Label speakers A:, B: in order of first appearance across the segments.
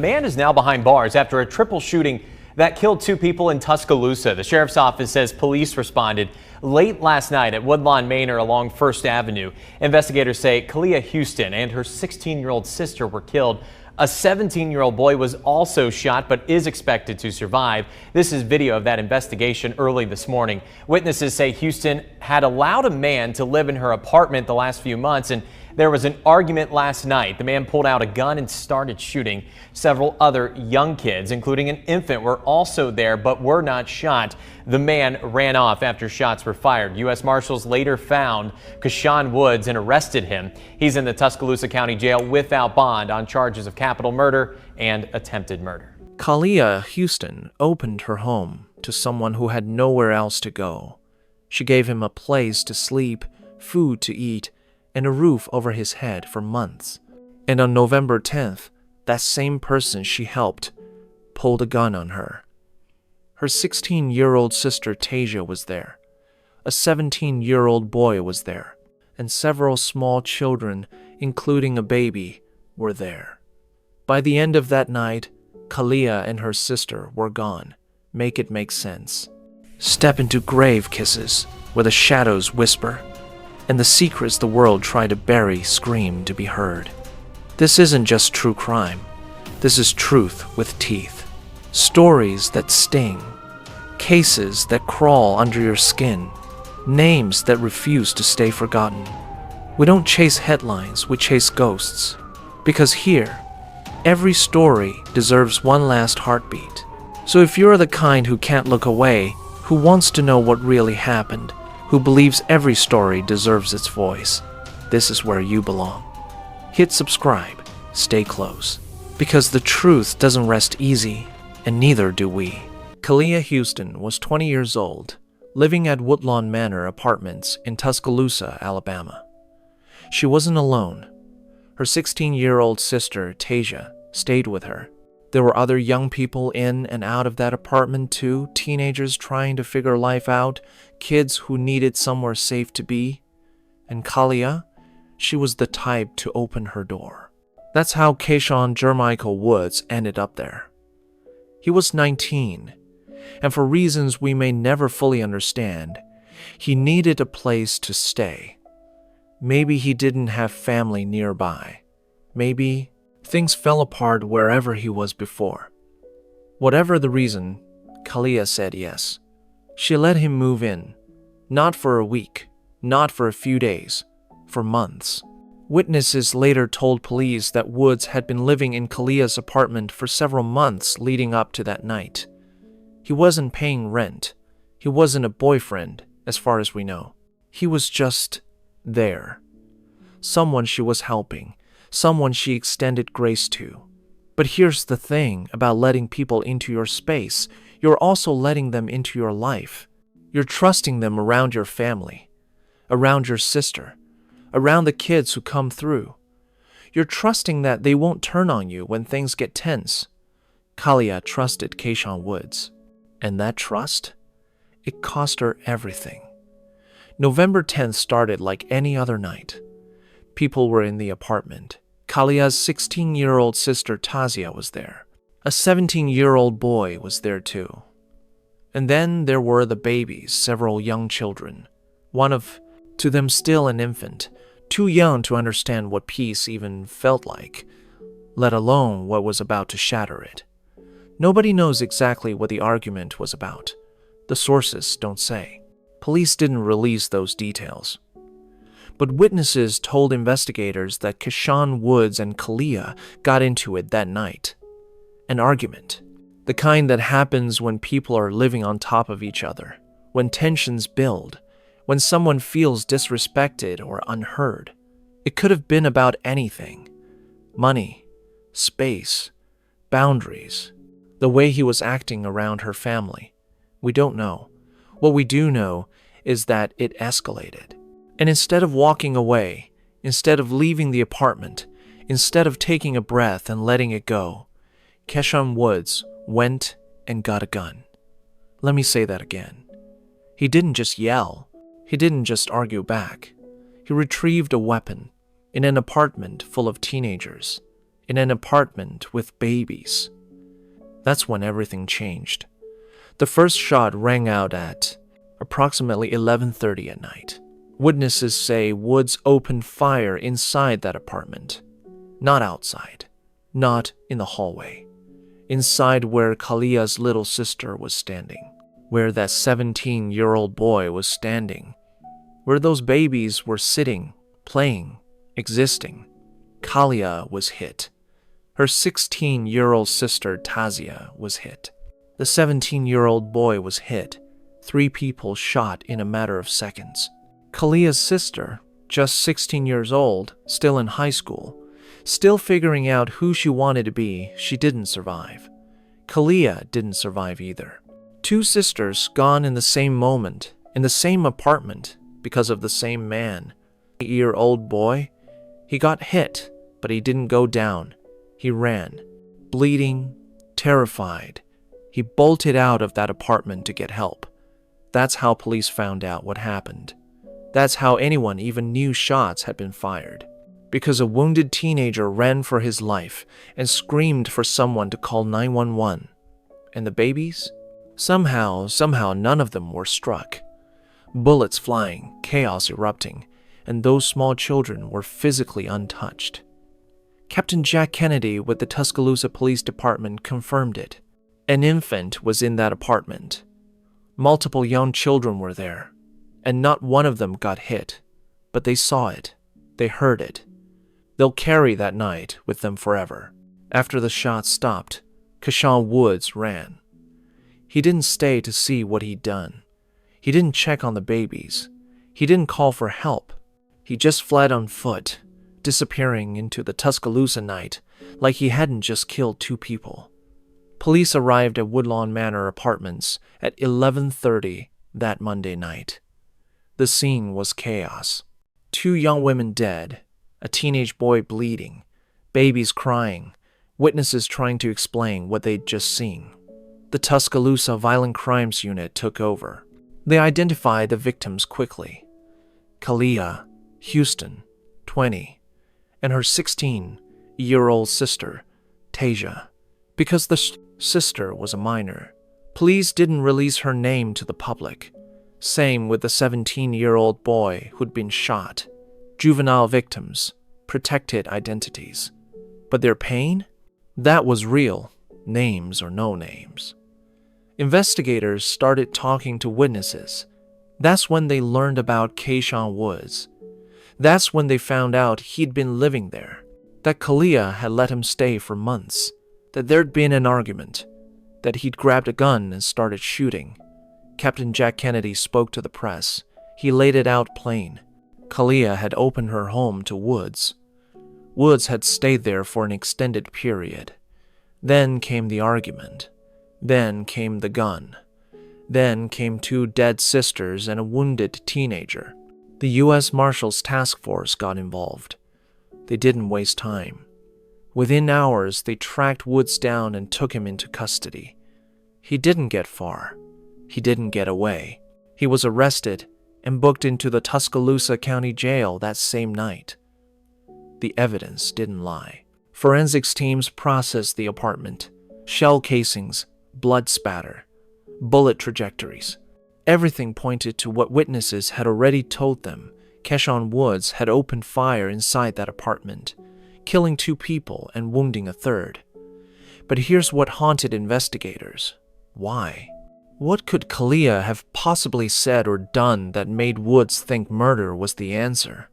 A: man is now behind bars after a triple shooting that killed 2 people in Tuscaloosa. The sheriff's office says police responded late last night at Woodlawn Manor along 1st Avenue. Investigators say Kaliyah Houston and her 16-year-old sister were killed. A 17-year-old boy was also shot but is expected to survive. This is video of that investigation early this morning. Witnesses say Houston had allowed a man to live in her apartment the last few months, and there was an argument last night. The man pulled out a gun and started shooting. Several other young kids, including an infant, were also there but were not shot. The man ran off after shots were fired. U.S. Marshals later found Keshawn Woods and arrested him. He's in the Tuscaloosa County Jail without bond on charges of capital murder and attempted murder.
B: Kaliyah Houston opened her home to someone who had nowhere else to go. She gave him a place to sleep, food to eat, and a roof over his head for months. And on November 10th, that same person she helped pulled a gun on her. Her 16-year-old sister Tasia was there. A 17-year-old boy was there. And several small children, including a baby, were there. By the end of that night, Kalia and her sister were gone. Make it make sense. Step into grave kisses where the shadows whisper, and the secrets the world tried to bury scream to be heard. This isn't just true crime. This is truth with teeth. Stories that sting. Cases that crawl under your skin. Names that refuse to stay forgotten. We don't chase headlines, we chase ghosts. Because here, every story deserves one last heartbeat. So if you're the kind who can't look away, who wants to know what really happened, who believes every story deserves its voice, this is where you belong. Hit subscribe, stay close, because the truth doesn't rest easy, and neither do we. Kaliyah Houston was 20 years old, living at Woodlawn Manor apartments in Tuscaloosa, Alabama. She wasn't alone. Her 16-year-old sister, Tasia, stayed with her. There were other young people in and out of that apartment too, teenagers trying to figure life out, kids who needed somewhere safe to be. And Kalia, she was the type to open her door. That's how Keshawn Jermichael Woods ended up there. He was 19, and for reasons we may never fully understand, he needed a place to stay. Maybe he didn't have family nearby. Maybe things fell apart wherever he was before. Whatever the reason, Kalia said yes. She let him move in. Not for a week, not for a few days, for months. Witnesses later told police that Woods had been living in Kaliyah's apartment for several months leading up to that night. He wasn't paying rent. He wasn't a boyfriend, as far as we know. He was just there. Someone she was helping. Someone she extended grace to. But here's the thing about letting people into your space. You're also letting them into your life. You're trusting them around your family, around your sister, around the kids who come through. You're trusting that they won't turn on you when things get tense. Kalia trusted Keshawn Woods. And that trust? It cost her everything. November 10th started like any other night. People were in the apartment. Kaliyah's 16-year-old sister Tasia was there. A 17-year-old boy was there too. And then there were the babies, several young children. One of, to them still an infant, too young to understand what peace even felt like, let alone what was about to shatter it. Nobody knows exactly what the argument was about. The sources don't say. Police didn't release those details. But witnesses told investigators that Keshawn Woods and Kalia got into it that night. An argument. The kind that happens when people are living on top of each other, when tensions build, when someone feels disrespected or unheard. It could have been about anything. Money, space, boundaries, the way he was acting around her family. We don't know. What we do know is that it escalated. And instead of walking away, instead of leaving the apartment, instead of taking a breath and letting it go, Keshawn Woods went and got a gun. Let me say that again. He didn't just yell. He didn't just argue back. He retrieved a weapon in an apartment full of teenagers. in an apartment with babies. That's when everything changed. The first shot rang out at approximately 11:30 at night. Witnesses say Woods opened fire inside that apartment, not outside, not in the hallway, inside where Kaliyah's little sister was standing, where that 17-year-old boy was standing, where those babies were sitting, playing, existing. Kalia was hit. Her 16-year-old sister Tazia was hit. The 17-year-old boy was hit. 3 people shot in a matter of seconds. Kaliyah's sister, just 16 years old, still in high school, still figuring out who she wanted to be, she didn't survive. Kalia didn't survive either. 2 sisters gone in the same moment, in the same apartment, because of the same man. 8-year-old boy, he got hit, but he didn't go down. He ran, bleeding, terrified. He bolted out of that apartment to get help. That's how police found out what happened. That's how anyone even knew shots had been fired. Because a wounded teenager ran for his life and screamed for someone to call 911. And the babies? Somehow none of them were struck. Bullets flying, chaos erupting, and those small children were physically untouched. Captain Jack Kennedy with the Tuscaloosa Police Department confirmed it. An infant was in that apartment. Multiple young children were there, and not one of them got hit, but they saw it. They heard it. They'll carry that night with them forever. After the shots stopped, Keshawn Woods ran. He didn't stay to see what he'd done. He didn't check on the babies. He didn't call for help. He just fled on foot, disappearing into the Tuscaloosa night like he hadn't just killed 2 people. Police arrived at Woodlawn Manor apartments at 11:30 that Monday night. The scene was chaos. 2 young women dead, a teenage boy bleeding, babies crying, witnesses trying to explain what they'd just seen. The Tuscaloosa Violent Crimes Unit took over. They identified the victims quickly. Kaliyah Houston, 20, and her 16-year-old sister, Tasia. Because the sister was a minor, police didn't release her name to the public. Same with the 17-year-old boy who'd been shot. Juvenile victims, protected identities. But their pain? That was real, names or no names. Investigators started talking to witnesses. That's when they learned about Keshawn Woods. That's when they found out he'd been living there, that Kalia had let him stay for months, that there'd been an argument, that he'd grabbed a gun and started shooting. Captain Jack Kennedy spoke to the press. He laid it out plain. Kalia had opened her home to Woods. Woods had stayed there for an extended period. Then came the argument. Then came the gun. Then came 2 dead sisters and a wounded teenager. The U.S. Marshals Task Force got involved. They didn't waste time. Within hours, they tracked Woods down and took him into custody. He didn't get far. He didn't get away. He was arrested and booked into the Tuscaloosa County Jail that same night. The evidence didn't lie. Forensics teams processed the apartment. Shell casings, blood spatter, bullet trajectories. Everything pointed to what witnesses had already told them. Keshawn Woods had opened fire inside that apartment, killing 2 people and wounding a 3rd. But here's what haunted investigators. Why? What could Kalia have possibly said or done that made Woods think murder was the answer?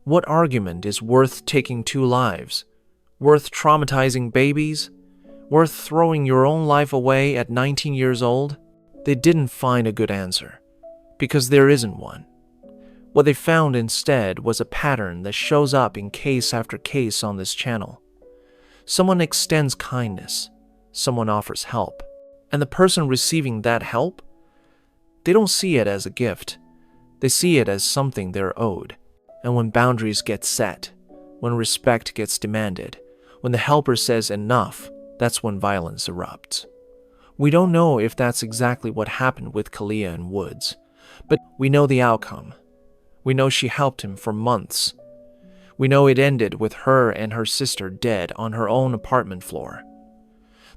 B: What argument is worth taking 2 lives? Worth traumatizing babies? Worth throwing your own life away at 19 years old? They didn't find a good answer, because there isn't one. What they found instead was a pattern that shows up in case after case on this channel. Someone extends kindness, someone offers help, and the person receiving that help, they don't see it as a gift. They see it as something they're owed. And when boundaries get set, when respect gets demanded, when the helper says enough, that's when violence erupts. We don't know if that's exactly what happened with Kalia and Woods, but we know the outcome. We know she helped him for months. We know it ended with her and her sister dead on her own apartment floor.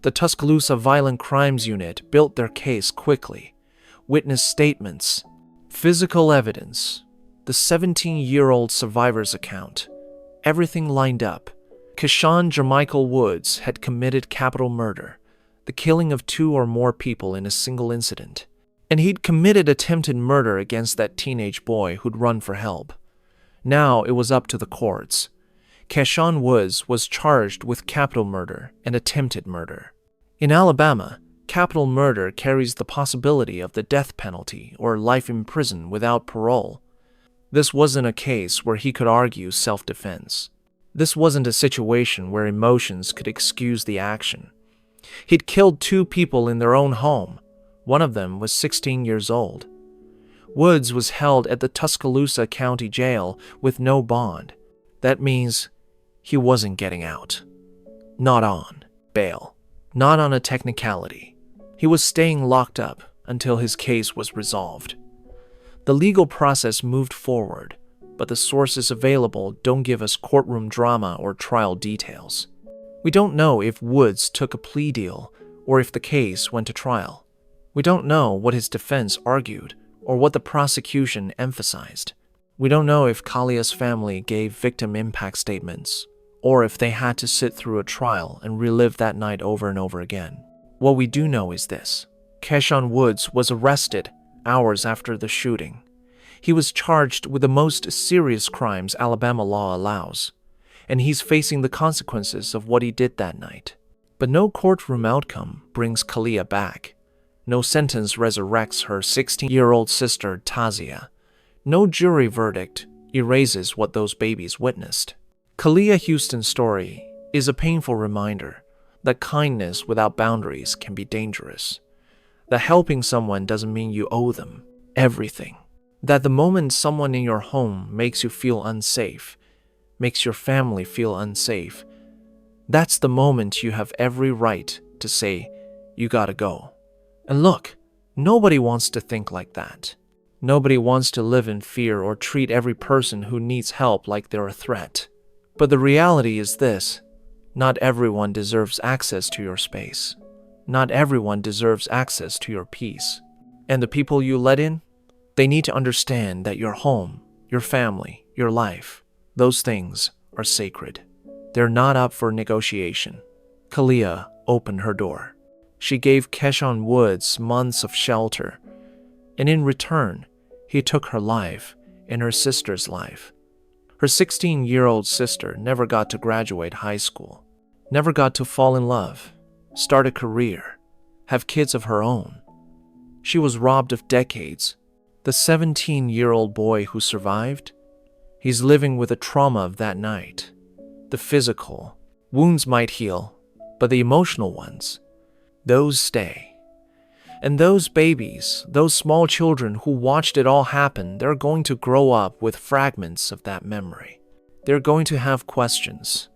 B: The Tuscaloosa Violent Crimes Unit built their case quickly. Witness statements, physical evidence, the 17-year-old survivor's account. Everything lined up. Keshawn Jermichael Woods had committed capital murder, the killing of 2 or more people in a single incident. And he'd committed attempted murder against that teenage boy who'd run for help. Now it was up to the courts. Keshawn Woods was charged with capital murder and attempted murder. In Alabama, capital murder carries the possibility of the death penalty or life in prison without parole. This wasn't a case where he could argue self-defense. This wasn't a situation where emotions could excuse the action. He'd killed 2 people in their own home. One of them was 16 years old. Woods was held at the Tuscaloosa County Jail with no bond. That means he wasn't getting out. Not on bail. Not on a technicality. He was staying locked up until his case was resolved. The legal process moved forward, but the sources available don't give us courtroom drama or trial details. We don't know if Woods took a plea deal or if the case went to trial. We don't know what his defense argued or what the prosecution emphasized. We don't know if Kalia's family gave victim impact statements or if they had to sit through a trial and relive that night over and over again. What we do know is this. Keshawn Woods was arrested hours after the shooting. He was charged with the most serious crimes Alabama law allows, and he's facing the consequences of what he did that night. But no courtroom outcome brings Kalia back. No sentence resurrects her 16-year-old sister, Tazia. No jury verdict erases what those babies witnessed. Kaliyah Houston's story is a painful reminder that kindness without boundaries can be dangerous. That helping someone doesn't mean you owe them everything. That the moment someone in your home makes you feel unsafe, makes your family feel unsafe, that's the moment you have every right to say, you gotta go. And look, nobody wants to think like that. Nobody wants to live in fear or treat every person who needs help like they're a threat. But the reality is this: not everyone deserves access to your space. Not everyone deserves access to your peace. And the people you let in, they need to understand that your home, your family, your life, those things are sacred. They're not up for negotiation. Kalia opened her door. She gave Keshawn Woods months of shelter, and in return, he took her life and her sister's life. Her 16-year-old sister never got to graduate high school, never got to fall in love, start a career, have kids of her own. She was robbed of decades. The 17-year-old boy who survived, he's living with the trauma of that night. The physical wounds might heal, but the emotional ones, those stay. And those babies, those small children who watched it all happen, they're going to grow up with fragments of that memory. They're going to have questions.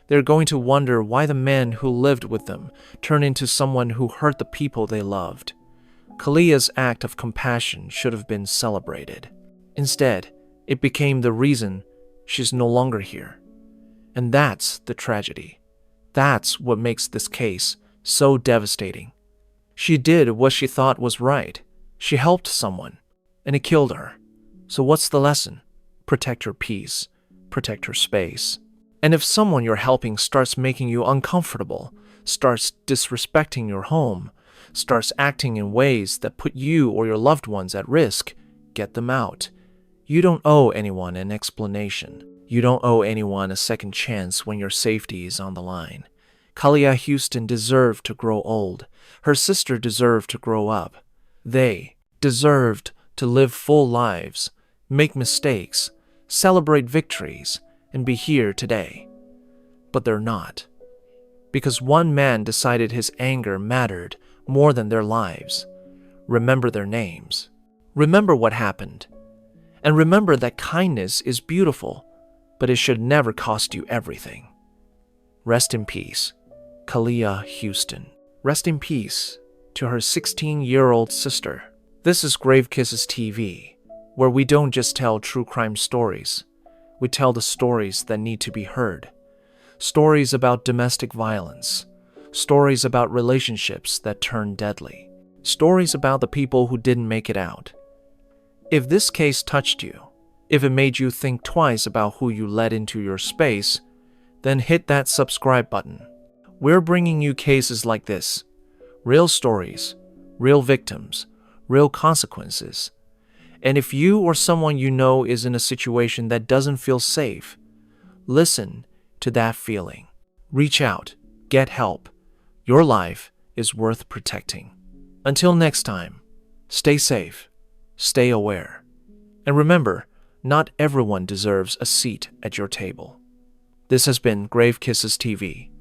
B: They're going to wonder why the man who lived with them turned into someone who hurt the people they loved. Kalia's act of compassion should have been celebrated. Instead, it became the reason she's no longer here. And that's the tragedy. That's what makes this case so devastating. She did what she thought was right. She helped someone, and it killed her. So what's the lesson? Protect her peace. Protect her space. And if someone you're helping starts making you uncomfortable, starts disrespecting your home, starts acting in ways that put you or your loved ones at risk, get them out. You don't owe anyone an explanation. You don't owe anyone a second chance when your safety is on the line. Kaliyah Houston deserved to grow old. Her sister deserved to grow up. They deserved to live full lives, make mistakes, celebrate victories, and be here today. But they're not. Because one man decided his anger mattered more than their lives. Remember their names. Remember what happened. And remember that kindness is beautiful, but it should never cost you everything. Rest in peace, Kaliyah Houston. Rest in peace to her 16-year-old sister. This is Grave Kisses TV, where we don't just tell true crime stories. we tell the stories that need to be heard. Stories about domestic violence. Stories about relationships that turn deadly. Stories about the people who didn't make it out. If this case touched you, if it made you think twice about who you let into your space, then hit that subscribe button. We're bringing you cases like this. Real stories, real victims, real consequences. And if you or someone you know is in a situation that doesn't feel safe, listen to that feeling. Reach out, get help. Your life is worth protecting. Until next time, stay safe, stay aware. And remember, not everyone deserves a seat at your table. This has been Grave Kisses TV.